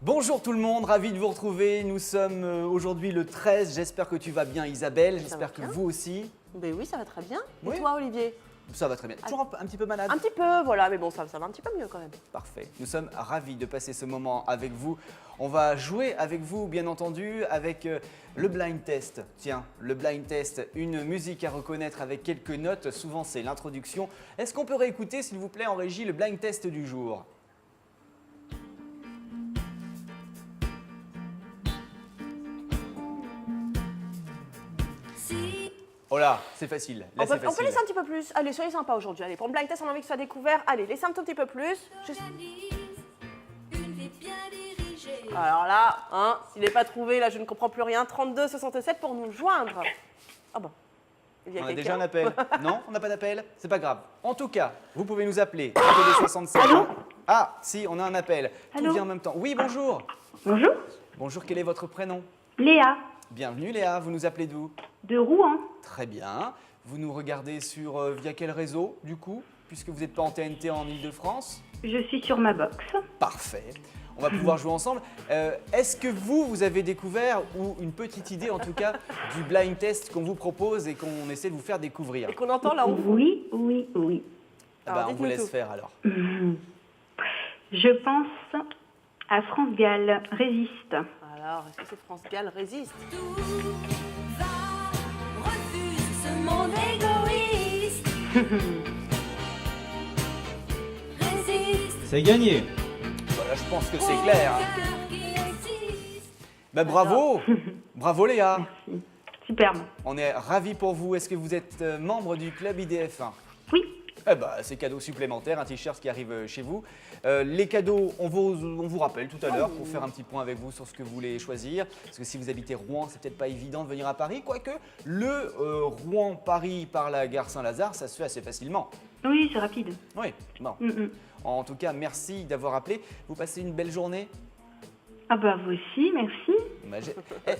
Bonjour tout le monde, ravi de vous retrouver. Nous sommes aujourd'hui le 13. J'espère que tu vas bien Isabelle, j'espère que vous aussi. Ben oui, ça va très bien. Oui. Et toi Olivier? Ça va très bien. Toujours un petit peu malade? Un petit peu, voilà, mais bon, ça va un petit peu mieux quand même. Parfait. Nous sommes ravis de passer ce moment avec vous. On va jouer avec vous, bien entendu, avec le blind test. Tiens, le blind test, une musique à reconnaître avec quelques notes. Souvent, c'est l'introduction. Est-ce qu'on peut réécouter, s'il vous plaît, en régie, le blind test du jour? Oh là, c'est facile. Là, On peut laisser un petit peu plus. Allez, soyez sympa aujourd'hui. Allez, pour le blind test, on a envie que ce soit découvert. Allez, laissez un tout petit peu plus. Alors là, hein, s'il n'est pas trouvé, là, je ne comprends plus rien. 32 67 pour nous joindre. Ah bon. Il y a on a déjà un appel. Non, on n'a pas d'appel. C'est pas grave. En tout cas, vous pouvez nous appeler. 65. Ah, si, on a un appel. Tout vient en même temps. Oui, bonjour. Bonjour. Bonjour, quel est votre prénom? Léa, Bienvenue Léa, vous nous appelez d'où? de Rouen. Très bien. Vous nous regardez via quel réseau, du coup, puisque vous n'êtes pas en TNT en Ile-de-France? Je suis sur ma box. Parfait. On va pouvoir jouer ensemble. Est-ce que vous avez découvert, ou une petite idée en tout cas, du blind test qu'on vous propose et qu'on essaie de vous faire découvrir? Et qu'on entend là-haut. Oui. Ah Alors, on vous dites-nous laisse tout. faire alors. Je pense à France Gall, Résiste. Alors, est-ce que c'est France Gall résiste? Refuse ce monde égoïste. Résiste. C'est gagné. Voilà, je pense que c'est clair. Hein. Cœur qui insiste. Bah, bravo. Bravo Léa. Superbe. On est ravis pour vous. Est-ce que vous êtes membre du club IDF1? Oui, Eh ben, c'est cadeau supplémentaire, un t-shirt qui arrive chez vous. Les cadeaux, on vous rappelle tout à l'heure pour faire un petit point avec vous sur ce que vous voulez choisir. Parce que si vous habitez Rouen, c'est peut-être pas évident de venir à Paris. Quoique, le Rouen-Paris par la gare Saint-Lazare, ça se fait assez facilement. oui, c'est rapide. Oui, bon. Mm. En tout cas, merci d'avoir appelé. Vous passez une belle journée. Ah bah vous aussi, merci. Bah,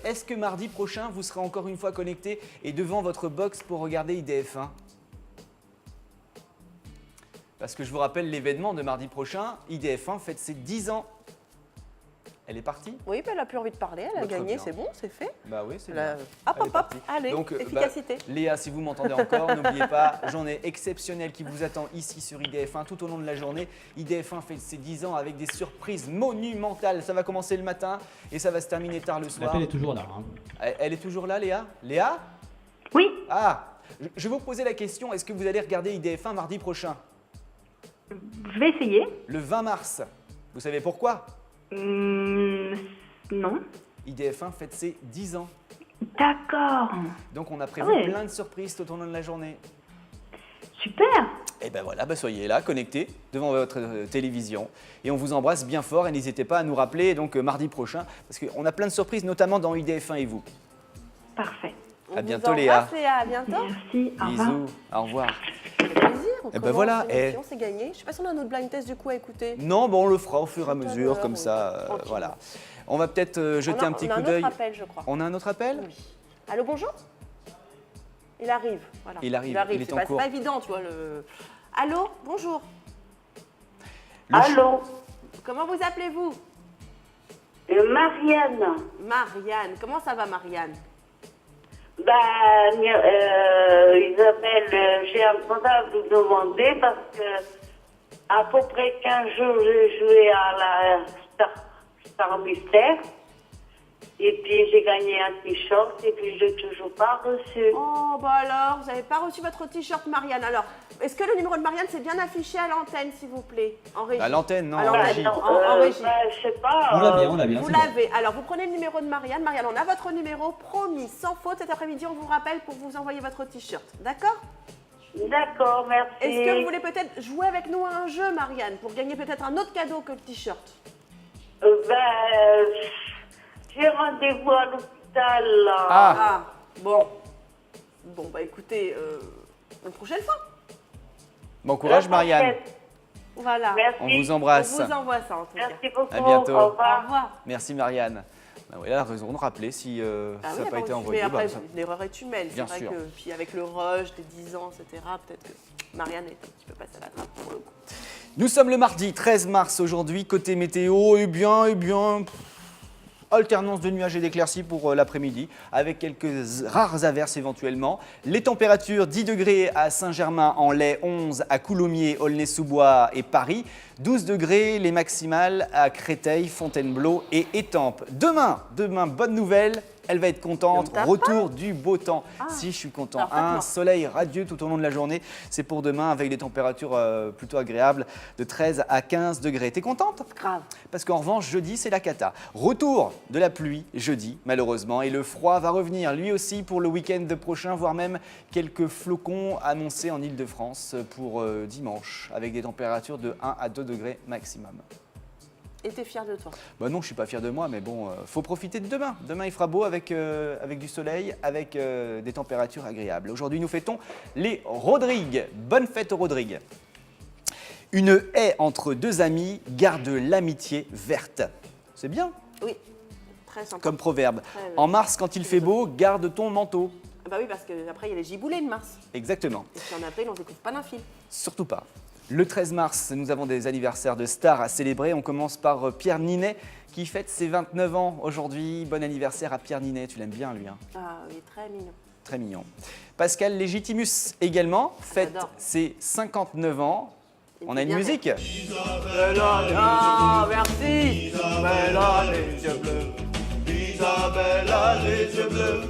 est-ce que mardi prochain, vous serez encore une fois connecté et devant votre box pour regarder IDF1? Parce que je vous rappelle l'événement de mardi prochain, IDF1 fête ses 10 ans. Elle est partie? Oui, ben, elle a plus envie de parler, elle a Bah, très gagné, bien. c'est bon, c'est fait. Bah oui, c'est Là, bien. hop, Elle est hop, hop, partie. allez, Donc, efficacité. Léa, si vous m'entendez encore, n'oubliez pas, journée exceptionnelle qui vous attend ici sur IDF1 tout au long de la journée. IDF1 fait ses 10 ans avec des surprises monumentales. Ça va commencer le matin et ça va se terminer tard le soir. L'appel est toujours là. Hein. Elle est toujours là, Léa? Léa? Oui, Ah, je vais vous poser la question, est-ce que vous allez regarder IDF1 mardi prochain? je vais essayer. Le 20 mars. Vous savez pourquoi? Non. IDF1 fête ses 10 ans. D'accord. Donc on a prévu Ah ouais. plein de surprises tout au long de la journée. Super. Et ben voilà, soyez là, connectés devant votre télévision. Et on vous embrasse bien fort et n'hésitez pas à nous rappeler donc mardi prochain parce qu'on a plein de surprises, notamment dans IDF1 et vous. Parfait. On À vous bientôt, embrasse, Léa. Léa. À bientôt. Merci. Au revoir. Bisous, au revoir. Ça fait plaisir. On ben commence voilà, l'émission, c'est gagné. Je sais pas si on a un autre blind test du coup à écouter. Non, bon, on le fera au fur et à Tout à mesure, l'heure, comme oui, ça, tranquillement. voilà. On va peut-être jeter un petit coup On a un d'œil. autre appel, je crois. On a un autre appel? Oui. Allô, bonjour. Il arrive. Voilà. Il arrive, il est C'est en pas, cours. c'est pas évident, tu vois. Allô, bonjour. Allô, Comment vous appelez-vous? Marianne. Marianne. Comment ça va, Marianne? Isabelle, j'ai un mandat à vous demander parce que à peu près 15 jours, j'ai joué à la Star Mystère. Et puis j'ai gagné un t-shirt et puis je l'ai toujours pas reçu. Oh, bah alors, vous n'avez pas reçu votre t-shirt, Marianne. Alors, est-ce que le numéro de Marianne s'est bien affiché à l'antenne, s'il vous plaît? En régie. À l'antenne, non, À en l'antenne, régie. en régie. Je sais pas. On l'a bien, on l'a bien. Vous c'est bon. l'avez. Alors, vous prenez le numéro de Marianne. Marianne, on a votre numéro, promis, sans faute. Cet après-midi, on vous rappelle pour vous envoyer votre t-shirt. D'accord? D'accord, merci. Est-ce que vous voulez peut-être jouer avec nous à un jeu, Marianne, pour gagner peut-être un autre cadeau que le t-shirt? J'ai rendez-vous à l'hôpital là. Ah, Bon. Bon, bah écoutez, une prochaine fois. bon courage, Marianne. Voilà. Merci. On vous embrasse. On vous envoie ça, en tout cas. Merci beaucoup. À bientôt. Au Au revoir. revoir. Merci, Marianne. Ben oui, elle a raison de rappeler si Ah ça oui, n'a pas bon, été mais envoyé. après, bah, ça- l'erreur est humaine. Bien C'est vrai sûr. que, puis avec le rush des 10 ans, etc., peut-être que Marianne est un petit peu passée à la trappe pour le coup. Nous sommes le mardi 13 mars aujourd'hui, côté météo, alternance de nuages et d'éclaircies pour l'après-midi, avec quelques rares averses éventuellement. Les températures 10 degrés à Saint-Germain-en-Laye, 11 à Coulommiers, Aulnay-sous-Bois et Paris, 12 degrés les maximales à Créteil, Fontainebleau et Étampes. Demain, bonne nouvelle. Elle va être contente, retour du beau temps. Si, je suis content. Alors, Un soleil radieux tout au long de la journée. C'est pour demain avec des températures plutôt agréables de 13 à 15 degrés. T'es contente? Grave. Parce qu'en revanche, jeudi, c'est la cata. Retour de la pluie jeudi, malheureusement. Et le froid va revenir, lui aussi, pour le week-end prochain, voire même quelques flocons annoncés en Ile-de-France pour dimanche, avec des températures de 1 à 2 degrés maximum. Et t'es fier de toi? Bah non, je suis pas fier de moi, mais bon, faut profiter de demain. Demain, il fera beau avec du soleil, avec des températures agréables. Aujourd'hui, nous fêtons les Rodrigues. Bonne fête aux Rodrigues. Une haie entre deux amis garde l'amitié verte. C'est bien Oui, très sympa. comme proverbe. Très, En mars, quand il fait beau, garde ton manteau. Bah oui, parce qu'après, il y a les giboulées de mars. Exactement. Et puis en avril, on découvre pas d'un fil. Surtout pas. Le 13 mars, nous avons des anniversaires de stars à célébrer. On commence par Pierre Ninet qui fête ses 29 ans aujourd'hui. Bon anniversaire à Pierre Ninet, tu l'aimes bien lui, hein? Ah, il est très mignon. Très mignon. Pascal Légitimus également fête J'adore. ses 59 ans. Il On est a une bien musique. Ah, merci. Isabelle a les yeux bleus. Isabelle a les yeux bleus.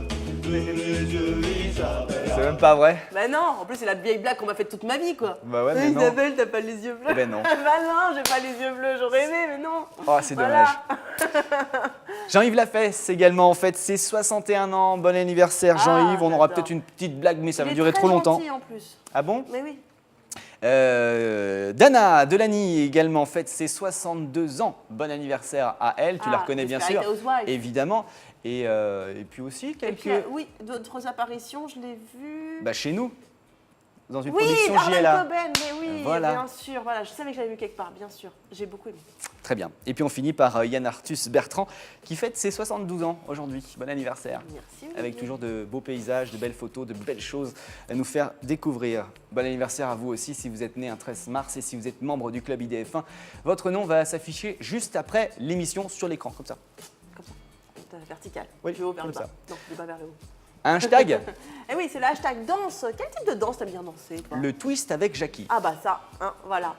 Les yeux Isabelle. C'est même pas vrai. Bah non, en plus, c'est la vieille blague qu'on m'a faite toute ma vie, quoi. Bah ouais, mais non. Isabelle, t'as pas les yeux bleus? Ben non. Bah non, j'ai pas les yeux bleus, j'aurais aimé, mais non. Oh, c'est Voilà. dommage. Jean-Yves Lafesse également en fait ses 61 ans. Bon anniversaire Jean-Yves. On aura j'adore. peut-être une petite blague, mais ça Il va est durer très trop longtemps. gentil, en plus. Ah bon? Mais oui. Dana Delany également fête ses 62 ans. Bon anniversaire à elle, tu la reconnais bien sûr, Desperate Housewives. évidemment. Et puis aussi Et quelques... puis, oui, d'autres apparitions, je l'ai vu. Bah, chez nous, dans une oui, production Arlen JLA. Coben, mais oui, Voilà. bien sûr. Voilà, je savais que j'avais vu quelque part, bien sûr. J'ai beaucoup aimé. Très bien. Et puis on finit par Yann Arthus Bertrand qui fête ses 72 ans aujourd'hui. Bon anniversaire. Merci. Olivier. Avec toujours de beaux paysages, de belles photos, de belles choses à nous faire découvrir. Bon anniversaire à vous aussi si vous êtes né un 13 mars et si vous êtes membre du club IDF1. Votre nom va s'afficher juste après l'émission sur l'écran, comme ça. Comme ça, vertical. Oui, Du haut vers le comme bas. ça. Non, du bas vers le haut. Un hashtag, Eh oui, c'est le hashtag danse. Quel type de danse t'aimes bien danser, toi? le twist avec Jackie. Ah bah ça, hein, voilà.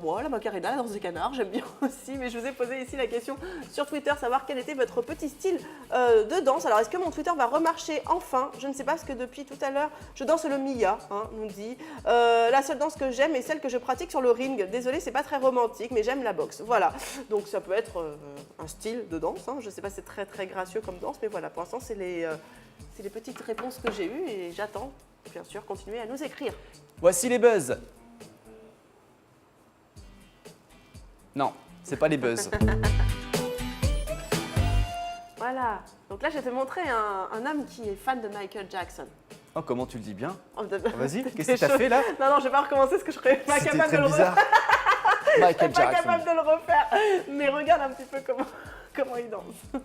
Moi, la Macarena, la danse des canards, j'aime bien aussi, mais je vous ai posé ici la question sur Twitter, savoir quel était votre petit style de danse. Alors, est-ce que mon Twitter va remarcher enfin? Je ne sais pas, parce que depuis tout à l'heure, je danse le Mia, hein, nous dit. La seule danse que j'aime est celle que je pratique sur le ring. Désolée, c'est pas très romantique, mais j'aime la boxe. Voilà, donc ça peut être un style de danse, hein. Je ne sais pas si c'est très très gracieux comme danse, mais voilà, pour l'instant, c'est les petites réponses que j'ai eues et j'attends, bien sûr, continuer à nous écrire. Voici les buzz. Non, c'est pas les buzz. Voilà. Donc là, je vais te montrer un homme qui est fan de Michael Jackson. Oh, comment tu le dis bien. Oh, Vas-y, qu'est-ce que t'as fait là? Non, je vais pas recommencer parce que je serais pas C'était capable de très le bizarre. refaire. Michael Pas Jackson. capable de le refaire. Mais regarde un petit peu comment il danse.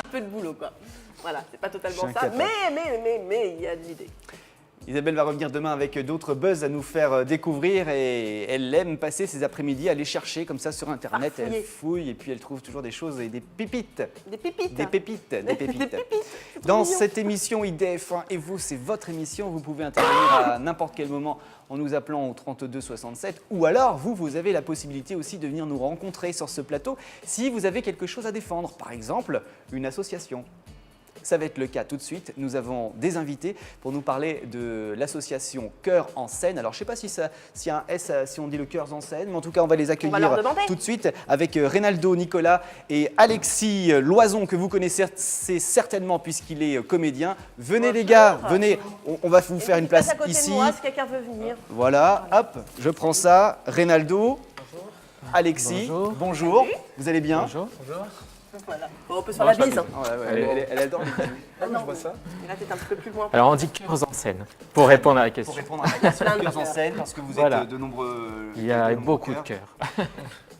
Un peu de boulot, quoi. Voilà, c'est pas totalement Je suis ça. incapable. Mais il y a de l'idée. Isabelle va revenir demain avec d'autres buzz à nous faire découvrir et elle aime passer ses après-midi à les chercher comme ça sur internet. Farfouiller. Elle fouille et puis elle trouve toujours des choses et des pépites. Des pépites. Des pépites, des pépites. Des pépites. C'est trop Dans mignon. cette émission IDF1 et vous, c'est votre émission. Vous pouvez intervenir à n'importe quel moment en nous appelant au 32 67 ou alors vous avez la possibilité aussi de venir nous rencontrer sur ce plateau si vous avez quelque chose à défendre. Par exemple, une association. Ça va être le cas tout de suite. Nous avons des invités pour nous parler de l'association Cœurs en scène. Alors, je ne sais pas si y a un S, si on dit le Cœurs en scène, mais en tout cas, on va les leur accueillir demander. tout de suite avec Reynaldo, Nicolas et Alexis Loison, que vous connaissez certainement puisqu'il est comédien. Venez Bonjour. les gars, venez, on va vous faire une Et puis, passe place à côté ici. de moi si quelqu'un veut venir. Voilà, hop, je prends ça. Reynaldo, Alexis, Bonjour. bonjour. Vous allez bien? Bonjour. Voilà. Bon, on peut se faire la bise. Hein. Ouais, elle adore les bisous. Ah non, je vois ça. Et là, t'es un petit peu plus loin. Alors on dit cœurs en scène, pour répondre à la Pour question. répondre à la question, Plein de cœurs en cœurs. scène, parce que vous Voilà. êtes de nombreux. Il y a de nombreux beaucoup de cœurs. cœurs.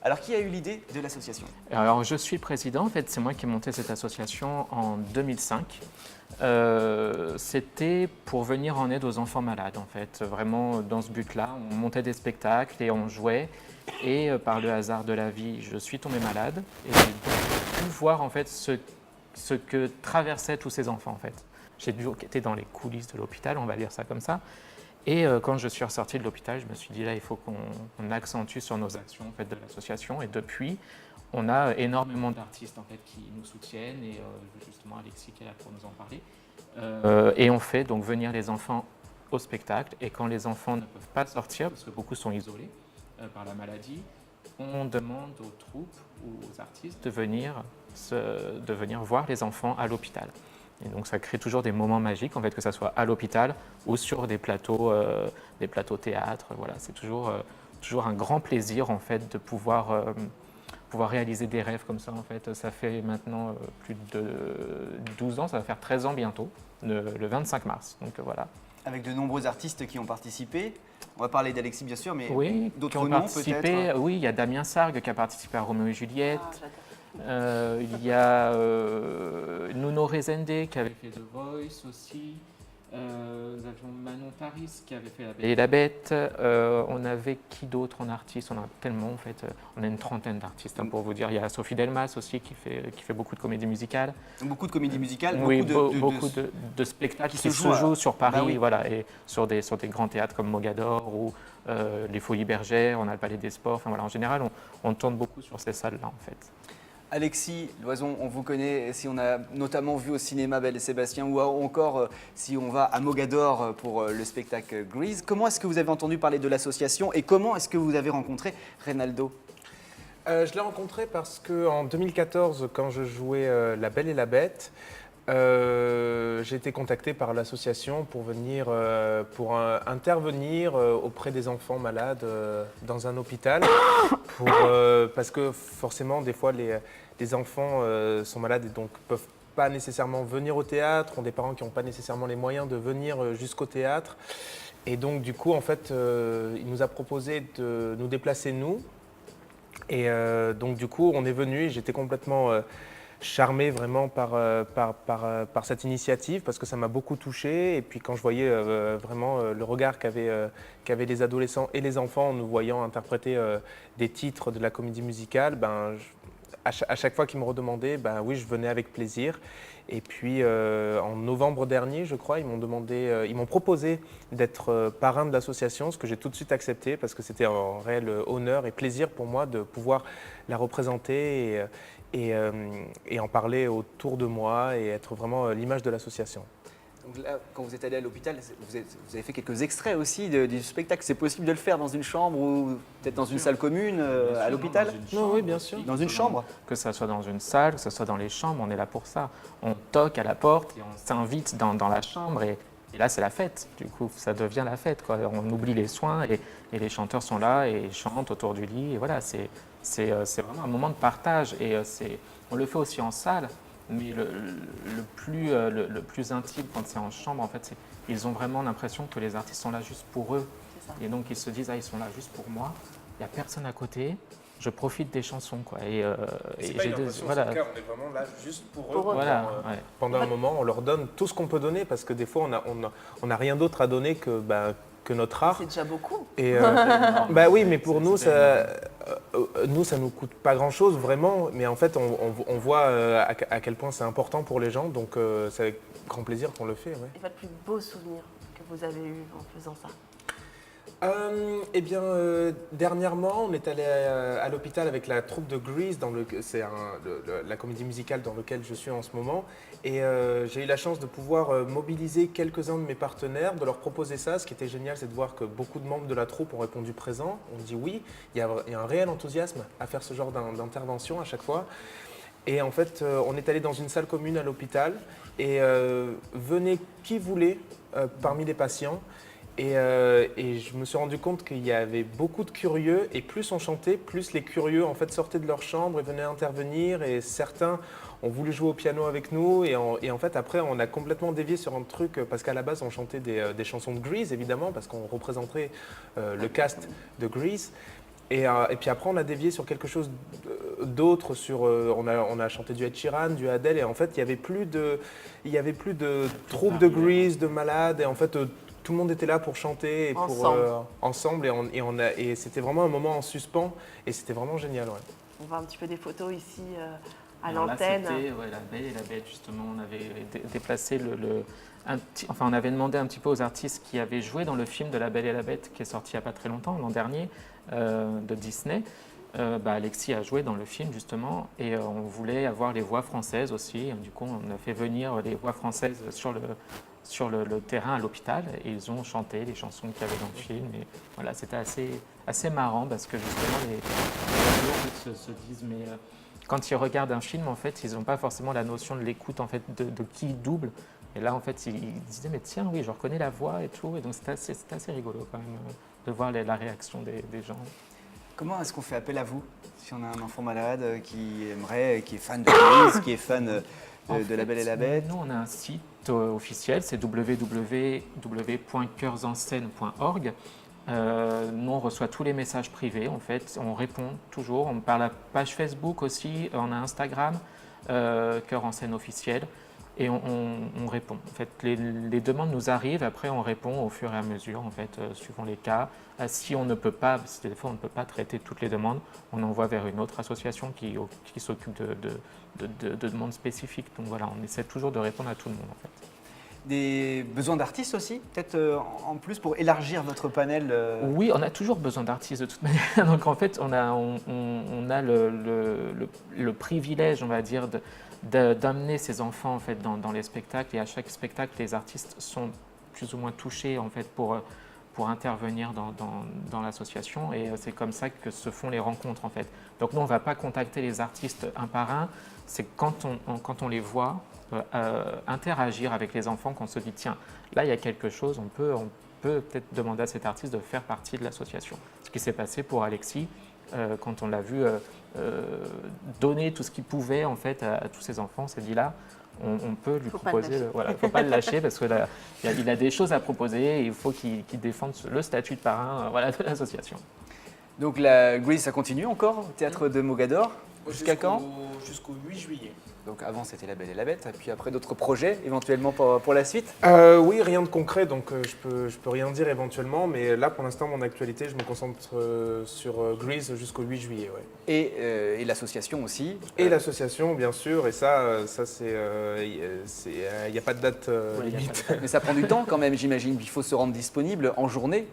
Alors, qui a eu l'idée de l'association? Alors je suis président, en fait c'est moi qui ai monté cette association en 2005. C'était pour venir en aide aux enfants malades en fait, vraiment dans ce but-là. On montait des spectacles et on jouait et par le hasard de la vie, je suis tombé malade et j'ai pu voir en fait ce que traversaient tous ces enfants en fait. J'ai dû été dans les coulisses de l'hôpital, on va dire ça comme ça. Et quand je suis ressorti de l'hôpital, je me suis dit là, il faut qu'on accentue sur nos actions en fait, de l'association. Et depuis, on a énormément d'artistes en fait, qui nous soutiennent. Et justement, Alexis qui est là pour nous en parler. Et on fait donc venir les enfants au spectacle. Et quand les enfants ne peuvent pas sortir, parce que beaucoup sont isolés par la maladie, on demande aux troupes ou aux artistes de venir voir les enfants à l'hôpital. Et donc ça crée toujours des moments magiques, en fait, que ce soit à l'hôpital ou sur des plateaux théâtre. Voilà, c'est toujours un grand plaisir en fait, de pouvoir réaliser des rêves comme ça. En fait. Ça fait maintenant plus de 12 ans, ça va faire 13 ans bientôt, le 25 mars. Donc voilà. Avec de nombreux artistes qui ont participé. On va parler d'Alexis bien sûr, mais Oui, qui d'autres ont noms participé. peut-être. Oui, il y a Damien Sargue qui a participé à Roméo et Juliette. Ah, j'adore. Il y a Nuno Rezende qui avait fait The Voice aussi. Nous avions Manon Taris qui avait fait La Belle et la Bête. On avait qui d'autre en artistes? On a tellement en fait. On a une trentaine d'artistes hein, pour vous dire. Il y a Sophie Delmas aussi qui fait beaucoup de comédies musicales. Beaucoup de comédies musicales, Oui, beaucoup de spectacles qui qui se jouent sur Paris, Bah oui. voilà, et sur des grands théâtres comme Mogador ou les Folies Bergères. On a le Palais des Sports. Enfin voilà, en général, on tourne beaucoup sur ces salles-là en fait. Alexis Loison, on vous connaît, si on a notamment vu au cinéma Belle et Sébastien ou encore si on va à Mogador pour le spectacle Grease. Comment est-ce que vous avez entendu parler de l'association et comment est-ce que vous avez rencontré Reynaldo? Je l'ai rencontré parce qu'en 2014, quand je jouais La Belle et la Bête, j'ai été contacté par l'association pour venir intervenir auprès des enfants malades dans un hôpital parce que forcément des fois les enfants sont malades et donc peuvent pas nécessairement venir au théâtre, ont des parents qui n'ont pas nécessairement les moyens de venir jusqu'au théâtre et donc du coup en fait il nous a proposé de nous déplacer nous et donc du coup on est venu et j'étais complètement charmé vraiment par cette initiative parce que ça m'a beaucoup touché et puis quand je voyais vraiment le regard qu'avaient les adolescents et les enfants en nous voyant interpréter des titres de la comédie musicale, à chaque fois qu'ils me redemandaient, oui, je venais avec plaisir. Et puis en novembre dernier, je crois, ils m'ont proposé d'être parrain de l'association, ce que j'ai tout de suite accepté parce que c'était un réel honneur et plaisir pour moi de pouvoir la représenter et en parler autour de moi et être vraiment l'image de l'association. Donc là, quand vous êtes allé à l'hôpital, vous avez fait quelques extraits aussi du spectacle. C'est possible de le faire dans une chambre ou peut-être dans une salle commune à l'hôpital? Non, oui, bien sûr. Dans une chambre? Que ça soit dans une salle, que ce soit dans les chambres, on est là pour ça. On toque à la porte et on s'invite dans la chambre et là c'est la fête. Du coup, ça devient la fête, quoi. On oublie les soins et les chanteurs sont là et chantent autour du lit. Et voilà, c'est vraiment un moment de partage et on le fait aussi en salle. Mais le plus intime quand c'est en chambre, en fait, c'est ils ont vraiment l'impression que les artistes sont là juste pour eux. Et donc ils se disent, ils sont là juste pour moi, il n'y a personne à côté, je profite des chansons. Quoi. C'est pas une impression, voilà. en tout cas, on est vraiment là juste pour eux. Pour eux. Voilà, ouais. Pendant un moment, on leur donne tout ce qu'on peut donner parce que des fois, on n'a rien d'autre à donner que notre art. C'est déjà beaucoup. Et oui, mais pour nous, ça nous coûte pas grand-chose vraiment. Mais en fait, on voit à quel point c'est important pour les gens. Donc, c'est avec grand plaisir qu'on le fait. Ouais. Et votre plus beau souvenir que vous avez eu en faisant ça? Dernièrement, on est allé à l'hôpital avec la troupe de Grease, c'est la comédie musicale dans laquelle je suis en ce moment. Et j'ai eu la chance de pouvoir mobiliser quelques-uns de mes partenaires, de leur proposer ça. Ce qui était génial, c'est de voir que beaucoup de membres de la troupe ont répondu présent. On dit oui, il y a un réel enthousiasme à faire ce genre d'intervention à chaque fois. Et en fait, on est allé dans une salle commune à l'hôpital et venait qui voulait parmi les patients. Et je me suis rendu compte qu'il y avait beaucoup de curieux, et plus on chantait, plus les curieux en fait sortaient de leur chambre et venaient intervenir, et certains ont voulu jouer au piano avec nous, et en fait après on a complètement dévié sur un truc, parce qu'à la base on chantait des chansons de Grease évidemment, parce qu'on représenterait le cast de Grease. Et puis après, on a dévié sur quelque chose d'autre. On a chanté du Ed Sheeran, du Adele, et en fait, il y avait plus de troupe de Grease, de malades, et en fait, tout le monde était là pour chanter et ensemble, et c'était vraiment un moment en suspens, et c'était vraiment génial. Ouais. On voit un petit peu des photos ici à Alors l'antenne. Là, c'était La Belle et la Bête, justement. On avait déplacé on avait demandé un petit peu aux artistes qui avaient joué dans le film de La Belle et la Bête, qui est sorti il n'y a pas très longtemps, l'an dernier, de Disney. Alexis a joué dans le film, justement, et on voulait avoir les voix françaises aussi. Du coup, on a fait venir les voix françaises sur le terrain à l'hôpital, et ils ont chanté les chansons qu'il y avait dans le film. Et voilà, c'était assez marrant, parce que justement, les gens se disent, mais quand ils regardent un film, en fait, ils n'ont pas forcément la notion de l'écoute, en fait, de qui double. Et là, en fait, ils disaient, mais tiens, oui, je reconnais la voix et tout. Et donc, c'était assez rigolo, quand même, de voir la réaction des gens. Comment est-ce qu'on fait appel à vous si on a un enfant malade qui est fan de Grease, qui est fan de La Belle et la Bête? Nous, on a un site officiel, c'est www.coeursenScène.org. Nous, on reçoit tous les messages privés, en fait, on répond toujours. On parle à la page Facebook aussi, on a Instagram, Cœur en Scène officiel, et on répond. En fait, les demandes nous arrivent, après on répond au fur et à mesure, en fait, suivant les cas. Si on ne peut pas, parce que des fois on ne peut pas traiter toutes les demandes, on envoie vers une autre association qui s'occupe de demandes spécifiques. Donc voilà, on essaie toujours de répondre à tout le monde, en fait. Des besoins d'artistes aussi, peut-être en plus pour élargir votre panel Oui, on a toujours besoin d'artistes de toute manière. Donc en fait, on a le privilège, on va dire, d'amener ces enfants en fait, dans les spectacles. Et à chaque spectacle, les artistes sont plus ou moins touchés en fait, pour intervenir dans l'association. Et c'est comme ça que se font les rencontres en fait. Donc nous, on ne va pas contacter les artistes un par un. C'est quand on les voit interagir avec les enfants qu'on se dit tiens, là il y a quelque chose, on peut peut-être demander à cet artiste de faire partie de l'association. Ce qui s'est passé pour Alexis quand on l'a vu donner tout ce qu'il pouvait en fait à tous ses enfants, on s'est dit là on peut lui proposer, il ne faut pas le lâcher parce qu'il a des choses à proposer et il faut qu'il défende le statut de parrain de l'association. Donc la Grease, ça continue encore au Théâtre de Mogador jusqu'à quand? Jusqu'au 8 juillet. Donc avant c'était La Belle et la Bête, et puis après d'autres projets éventuellement pour la suite? Oui, rien de concret, donc je peux rien dire éventuellement, mais là pour l'instant mon actualité, je me concentre sur Grease jusqu'au 8 juillet. Ouais. Et l'association aussi? Et l'association bien sûr, et ça c'est, il n'y a pas de date limite. Mais ça prend du temps quand même, j'imagine, il faut se rendre disponible en journée.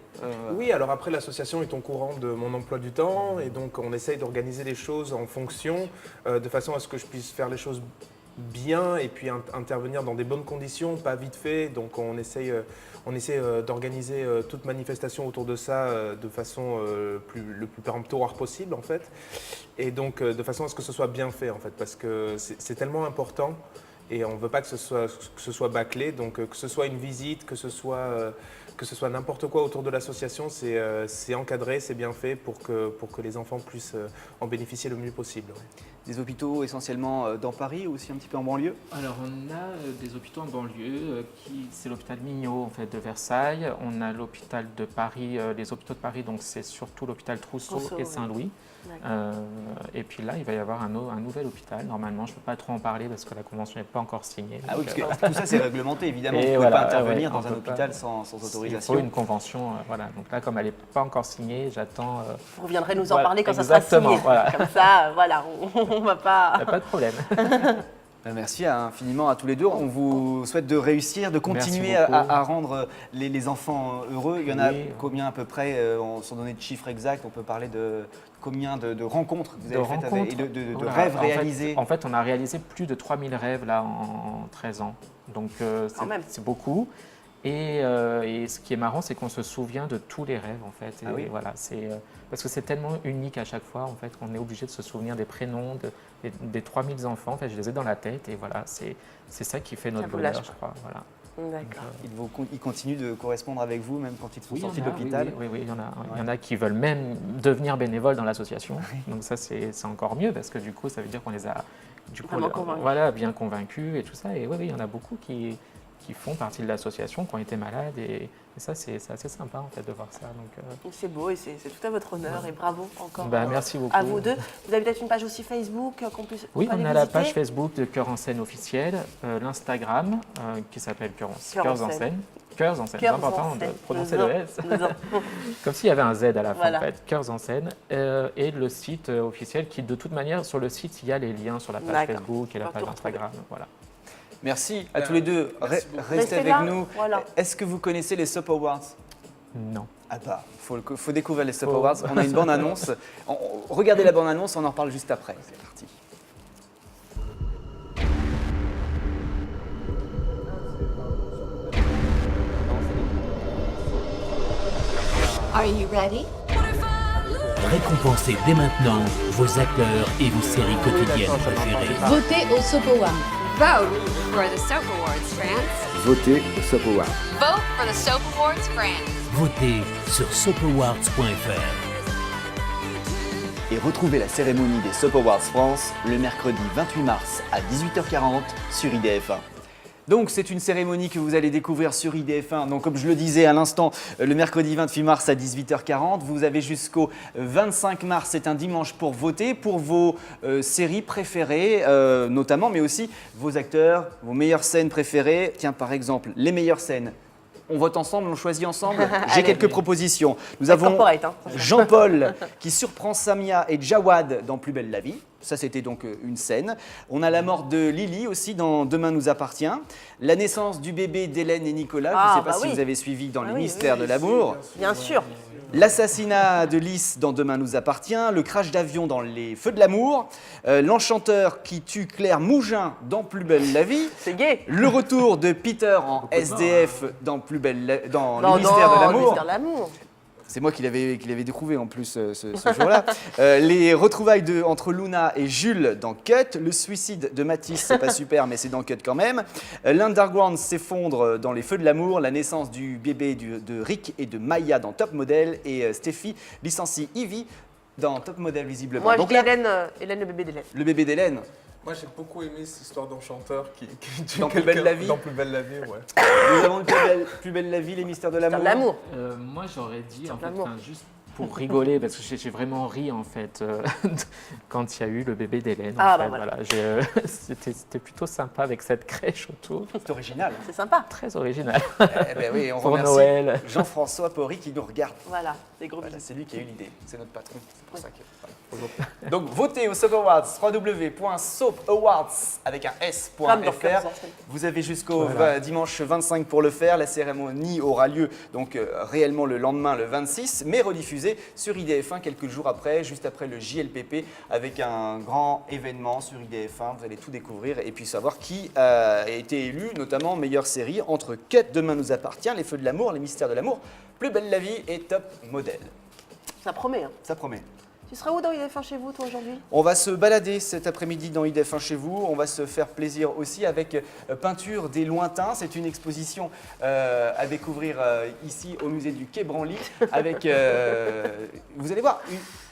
Oui, alors après l'association est au courant de mon emploi du temps, et donc on essaye d'organiser les choses en fonction, de façon à ce que je puisse faire les choses bien et puis intervenir dans des bonnes conditions, pas vite fait. Donc on essaie d'organiser toute manifestation autour de ça de façon le plus péremptoire possible en fait. Et donc de façon à ce que ce soit bien fait en fait, parce que c'est tellement important et on ne veut pas que ce soit bâclé. Donc que ce soit une visite, que ce soit n'importe quoi autour de l'association, c'est encadré, c'est bien fait pour que les enfants puissent en bénéficier le mieux possible. Ouais. Des hôpitaux essentiellement dans Paris ou aussi un petit peu en banlieue? Alors on a des hôpitaux en banlieue, c'est l'hôpital Mignot en fait, de Versailles, on a l'hôpital de Paris, les hôpitaux de Paris, donc c'est surtout l'hôpital Trousseau et Saint-Louis. Et puis là, il va y avoir un nouvel hôpital. Normalement, je ne peux pas trop en parler parce que la convention n'est pas encore signée. Ah oui, parce que tout ça c'est réglementé évidemment. Vous ne pouvez pas intervenir dans un hôpital sans autorisation. Il faut une convention. Voilà. Donc là, comme elle n'est pas encore signée, j'attends. Vous reviendrez nous en parler quand ça sera signé. Voilà. Comme ça, voilà, on ne va pas. Il n'y a pas de problème. Merci infiniment à tous les deux. On vous souhaite de réussir, de continuer à rendre les enfants heureux. Il y en a combien à peu près, sans donner de chiffres exacts, on peut parler de combien de rencontres que vous avez faites et de rêves réalisés? En fait, on a réalisé plus de 3000 rêves là, en 13 ans. Donc c'est beaucoup. Et ce qui est marrant, c'est qu'on se souvient de tous les rêves en fait. Et voilà, parce que c'est tellement unique à chaque fois en fait qu'on est obligé de se souvenir des prénoms des 3000 enfants. En fait, je les ai dans la tête et voilà, c'est ça qui fait notre bonheur, je crois. Voilà. D'accord. Ils continuent de correspondre avec vous même quand ils sont Oui, sortis il y en de a, l'hôpital. oui, il y en a. Il y en a qui veulent même devenir bénévoles dans l'association. Donc ça, c'est encore mieux parce que du coup, ça veut dire qu'on les a Vraiment convaincus. voilà, bien convaincus et tout ça. Et oui, il y en a beaucoup qui font partie de l'association, qui ont été malades. Et ça, c'est assez sympa en fait de voir ça. Donc, C'est beau et c'est tout à votre honneur et bravo encore merci beaucoup. à vous deux. Vous avez peut-être une page aussi Facebook qu'on puisse Oui, aller on a la visiter page Facebook de Cœur en scène officielle, l'Instagram qui s'appelle Cœurs en scène. Cœurs en scène, c'est Cœurs important en de scène. prononcer Non, le S. non. Comme s'il y avait un Z à la fin Voilà. en fait, Cœurs en scène. Et le site officiel qui, de toute manière, sur le site, il y a les liens sur la page D'accord. Facebook et la On va page tout retrouver. Instagram. Voilà. Merci à tous les deux. Merci beaucoup. Restez avec là, nous. voilà. Est-ce que vous connaissez les Soap Awards? Non. Ah bah, faut découvrir les Soap Faut. Awards. On a une bande-annonce. Regardez la bande-annonce, on en reparle juste après. C'est parti. Are you ready? Récompensez dès maintenant vos acteurs et vos séries quotidiennes préférées. Votez au Soap Award. Vote for the Soap Awards France. Votez au Soap Award. Vote for the Soap Awards France. Votez sur soapawards.fr. Et retrouvez la cérémonie des Soap Awards France le mercredi 28 mars à 18h40 sur IDF1. Donc c'est une cérémonie que vous allez découvrir sur IDF1. Donc comme je le disais à l'instant, le mercredi 28 mars à 18h40. Vous avez jusqu'au 25 mars, c'est un dimanche pour voter pour vos séries préférées notamment, mais aussi vos acteurs, vos meilleures scènes préférées. Tiens par exemple, les meilleures scènes. On vote ensemble, on choisit ensemble. J'ai Allez. quelques propositions. Nous avons corporate, hein. Jean-Paul qui surprend Samia et Jawad dans Plus belle la vie. Ça, c'était donc une scène. On a la mort de Lily aussi dans Demain nous appartient. La naissance du bébé d'Hélène et Nicolas. Je ne sais pas si oui. vous avez suivi dans Les oui, Mystères oui, de l'amour. Bien sûr. L'assassinat de Lys dans Demain nous appartient, le crash d'avion dans Les Feux de l'amour, l'enchanteur qui tue Claire Mougin dans Plus belle la vie, C'est gay. le retour de Peter en SDF dans dans Non, Les Mystères de non, l'amour. Mystère de l'amour. C'est moi qui l'avais découvert en plus ce jour-là. Les retrouvailles entre Luna et Jules dans Cut. Le suicide de Matisse, c'est pas super, mais c'est dans Cut quand même. L'Underground s'effondre dans Les Feux de l'amour. La naissance du bébé de Rick et de Maya dans Top Model. Et Stéphie licencie Ivy dans Top Model visiblement. Moi, je Donc dis là, Hélène, le bébé d'Hélène. le bébé d'Hélène. Moi, j'ai beaucoup aimé cette histoire d'enchanteur qui tue Dans Plus quelqu'un belle la vie. Dans Plus belle la vie, ouais. Nous avons Plus belle la vie, Les Mystères de Mystère l'amour. de l'amour. Moi, j'aurais dit, en fait, l'amour. juste pour rigoler, parce que j'ai vraiment ri, en fait, quand il y a eu le bébé d'Hélène. Ah, en bah fait, voilà. C'était plutôt sympa avec cette crèche autour. C'est original. C'est sympa. Très original. Eh ben oui, on Pour remercie Noël. Jean-François Porry qui nous regarde. Voilà, des gros Voilà, bisous. c'est lui qui a eu l'idée, c'est notre patron. C'est pour ça que. voilà. Donc votez au Soap Awards, www.soapawards avec un s.fr. Comme dans Cœurs en scène. Vous avez jusqu'au dimanche 25 pour le faire. La cérémonie aura lieu donc réellement le lendemain, le 26, mais rediffusée sur IDF1 quelques jours après, juste après le JLPP, avec un grand événement sur IDF1. Vous allez tout découvrir et puis savoir qui a été élu, notamment meilleure série entre Cut, Demain nous appartient, Les Feux de l'amour, Les Mystères de l'amour, Plus belle la vie et Top Model. Ça promet. Hein. Ça promet. Tu seras où dans IDF1 chez vous, toi, aujourd'hui? On va se balader cet après-midi dans IDF1 chez vous. On va se faire plaisir aussi avec Peinture des lointains. C'est une exposition à découvrir ici au musée du Quai Branly. Avec, vous allez voir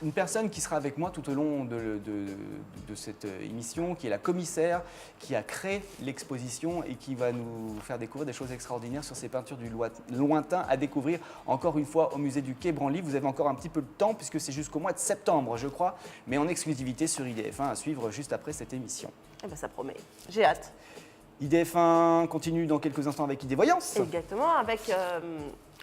une personne qui sera avec moi tout au long de cette émission, qui est la commissaire, qui a créé l'exposition et qui va nous faire découvrir des choses extraordinaires sur ces peintures du lointain à découvrir encore une fois au musée du Quai Branly. Vous avez encore un petit peu de temps puisque c'est jusqu'au mois de septembre, je crois, mais en exclusivité sur IDF1 à suivre juste après cette émission. Eh ben, ça promet. J'ai hâte. IDF1 continue dans quelques instants avec ID Voyance. Exactement, avec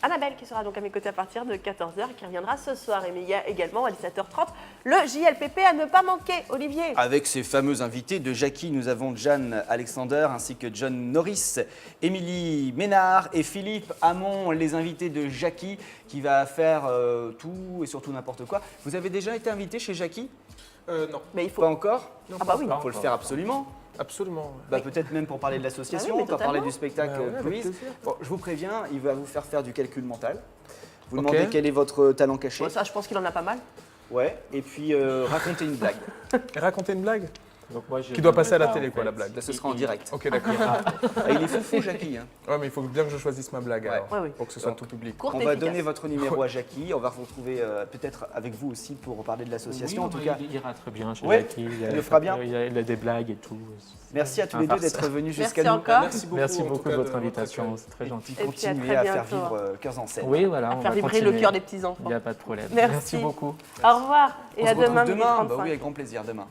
Annabelle qui sera donc à mes côtés à partir de 14h et qui reviendra ce soir. Et mais il y a également à 17h30 le JLPP à ne pas manquer, Olivier. Avec ces fameux invités de Jackie, nous avons Jeanne Alexander ainsi que John Norris, Émilie Ménard et Philippe Hamon, les invités de Jackie qui va faire tout et surtout n'importe quoi. Vous avez déjà été invité chez Jackie? Non, Mais il faut. Pas encore? Ah bah oui. Il faut le faire absolument. absolument. Bah, peut-être même pour parler de Ah l'association, oui, mais pour parler totalement. du spectacle Bah ouais, avec Please. plaisir. Bon, je vous préviens, il va vous faire du calcul mental. Vous Ok. demandez quel est votre talent caché. Bon, ça, je pense qu'il en a pas mal. Ouais, et puis racontez une blague. Et raconter une blague? Donc moi, je Qui doit passer à la donnerai télé, pas, quoi, en la fait. blague. Là, ce sera en direct. Ok, d'accord. Ah, il est fou, Jackie. Hein. Ouais, mais il faut bien que je choisisse ma blague, alors, Ouais, oui. pour que ce soit tout public. Courte On et va efficace. donner votre numéro à Jackie. On va vous retrouver peut-être avec vous aussi pour parler de l'association. Oui, en tout bah, cas, il ira très bien chez Ouais, Jackie. il le fera bien. Il a des blagues et tout. merci à tous Un les deux farceur. d'être venus Merci jusqu'à nous. encore. Merci beaucoup, Merci en tout beaucoup de cas, votre accueil. invitation, c'est très gentil. Et Et puis à continuer très à faire bientôt. vivre Cœurs en scène. Oui, voilà, on Faire va vibrer le continuer. cœur des petits enfants. Il n'y a pas de problème. Merci. beaucoup. Au revoir et On à se retrouve demain. demain. 12h35. Bah oui, avec grand plaisir demain.